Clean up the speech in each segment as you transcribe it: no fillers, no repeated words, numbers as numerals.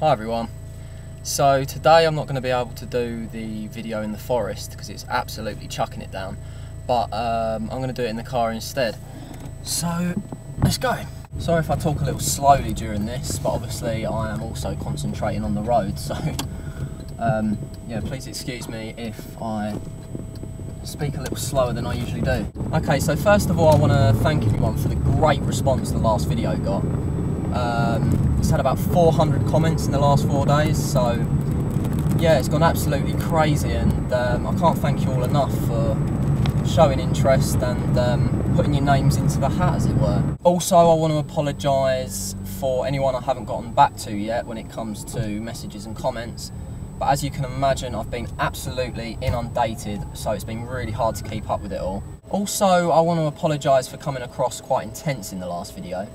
Hi everyone. So today I'm not going to be able to do the video in the forest because it's absolutely chucking it down, but I'm going to do it in the car instead. So let's go. Sorry if I talk a little slowly during this, but obviously I am also concentrating on the road, so yeah, please excuse me if I speak a little slower than I usually do. Okay, so first of all I want to thank everyone for the great response the last video got. It's had about 400 comments in the last 4 days, so yeah, it's gone absolutely crazy, and I can't thank you all enough for showing interest and putting your names into the hat, as it were. Also, I want to apologise for anyone I haven't gotten back to yet when it comes to messages and comments, but as you can imagine, I've been absolutely inundated, so it's been really hard to keep up with it all. Also, I want to apologise for coming across quite intense in the last video.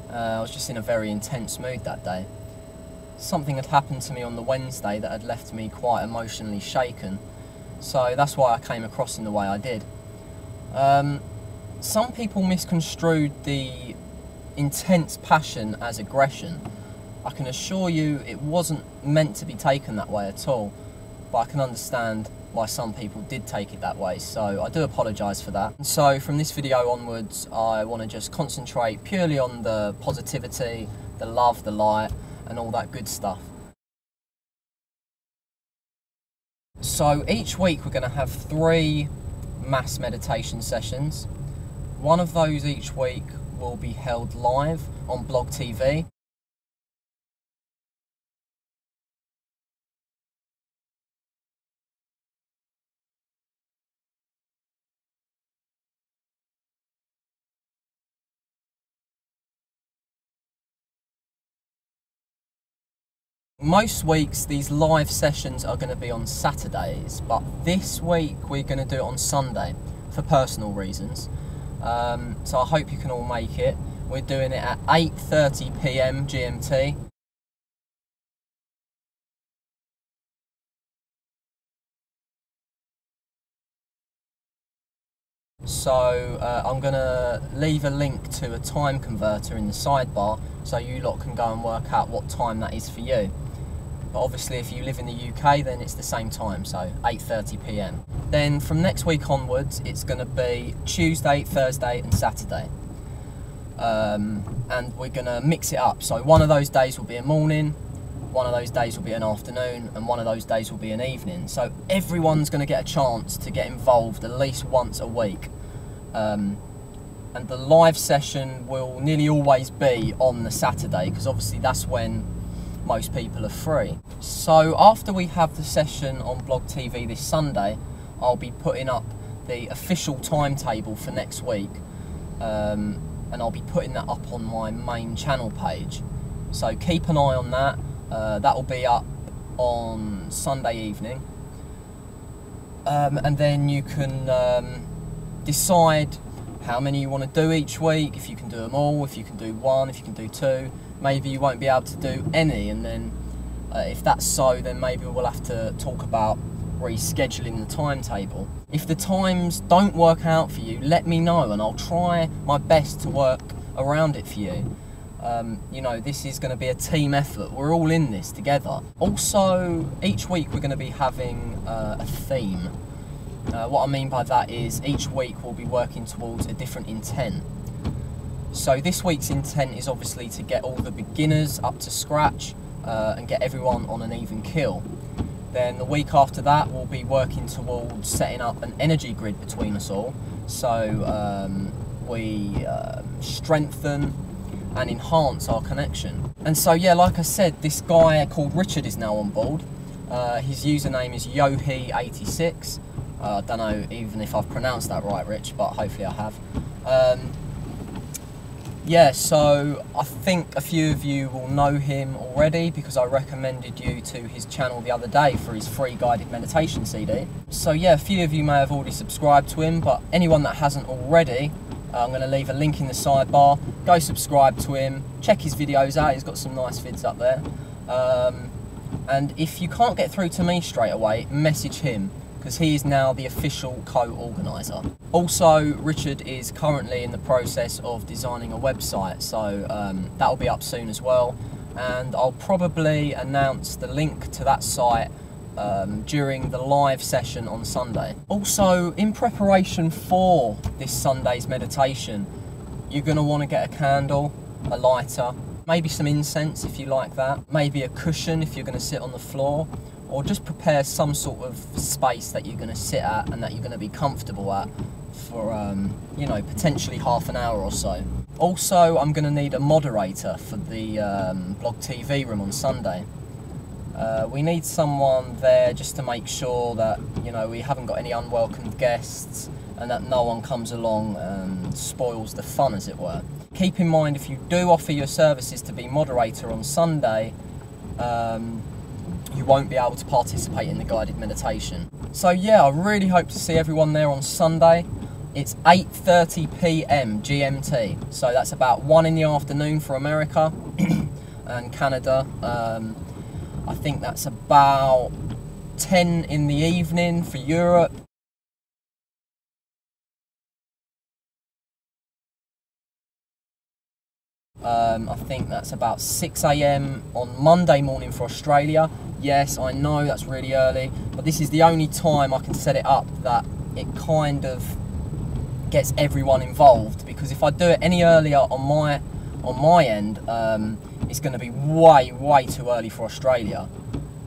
I was just in a very intense mood that day. Something had happened to me on the Wednesday that had left me quite emotionally shaken, so that's why I came across in the way I did. Some people misconstrued the intense passion as aggression. I can assure you it wasn't meant to be taken that way at all, but I can understand why some people did take it that way, so I do apologise for that. And so from this video onwards, I want to just concentrate purely on the positivity, the love, the light, and all that good stuff. So each week we're going to have 3 mass meditation sessions. One of those each week will be held live on Blog TV. Most weeks these live sessions are going to be on Saturdays, but this week we're going to do it on Sunday for personal reasons. So I hope you can all make it. We're doing it at 8:30 PM GMT. So I'm going to leave a link to a time converter in the sidebar so you lot can go and work out what time that is for you. But obviously if you live in the UK then it's the same time, so 8:30 PM. Then from next week onwards it's going to be Tuesday, Thursday and Saturday. And we're going to mix it up, so one of those days will be a morning, one of those days will be an afternoon, and one of those days will be an evening. So everyone's going to get a chance to get involved at least once a week. And the live session will nearly always be on the Saturday, because obviously that's when most people are free. So after we have the session on Blog TV this Sunday, I'll be putting up the official timetable for next week, and I'll be putting that up on my main channel page. So keep an eye on that. That will be up on Sunday evening, and then you can decide how many you want to do each week, if you can do them all, if you can do 1, if you can do 2. Maybe you won't be able to do any, and then if that's so, then maybe we'll have to talk about rescheduling the timetable. If the times don't work out for you, let me know and I'll try my best to work around it for you. You know, this is going to be a team effort. We're all in this together. Also, each week we're going to be having a theme. What I mean by that is each week we'll be working towards a different intent. So this week's intent is obviously to get all the beginners up to scratch and get everyone on an even kill. Then the week after that we'll be working towards setting up an energy grid between us all, so we strengthen and enhance our connection. And so yeah, like I said, this guy called Richard is now on board. His username is Yohi86. I don't know even if I've pronounced that right, Rich, but hopefully I have. Yeah, so I think a few of you will know him already because I recommended you to his channel the other day for his free guided meditation CD. So yeah, a few of you may have already subscribed to him, but anyone that hasn't already, I'm going to leave a link in the sidebar. Go subscribe to him, check his videos out, he's got some nice vids up there. And if you can't get through to me straight away, message him, because he is now the official co-organiser. Also, Richard is currently in the process of designing a website, so that will be up soon as well. and I'll probably announce the link to that site during the live session on Sunday. Also, in preparation for this Sunday's meditation, you're going to want to get a candle, a lighter, maybe some incense if you like that, maybe a cushion if you're going to sit on the floor, or just prepare some sort of space that you're going to sit at and that you're going to be comfortable at for, you know, potentially half an hour or so. Also, I'm going to need a moderator for the Blog TV room on Sunday. We need someone there just to make sure that, you know, we haven't got any unwelcome guests and that no one comes along and spoils the fun, as it were. Keep in mind, if you do offer your services to be moderator on Sunday, you won't be able to participate in the guided meditation. So yeah, I really hope to see everyone there on Sunday. It's 8:30 p.m. GMT, so that's about 1 in the afternoon for America and Canada. I think that's about 10 in the evening for Europe. I think that's about 6 a.m. on Monday morning for Australia. Yes, I know that's really early, but this is the only time I can set it up that it kind of gets everyone involved, because if I do it any earlier on my end, it's going to be way too early for Australia.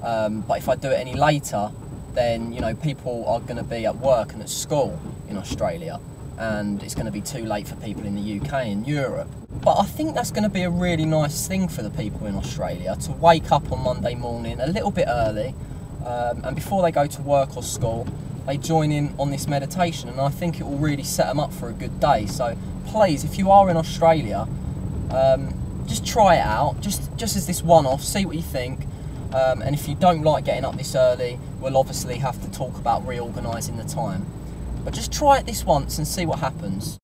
But if I do it any later, then, you know, people are going to be at work and at school in Australia, and it's going to be too late for people in the UK and Europe. But I think that's going to be a really nice thing for the people in Australia to wake up on Monday morning a little bit early, and before they go to work or school, they join in on this meditation, and I think it will really set them up for a good day. So please, if you are in Australia, just try it out, just as this one-off, see what you think. And if you don't like getting up this early, we'll obviously have to talk about reorganising the time. But just try it this once and see what happens.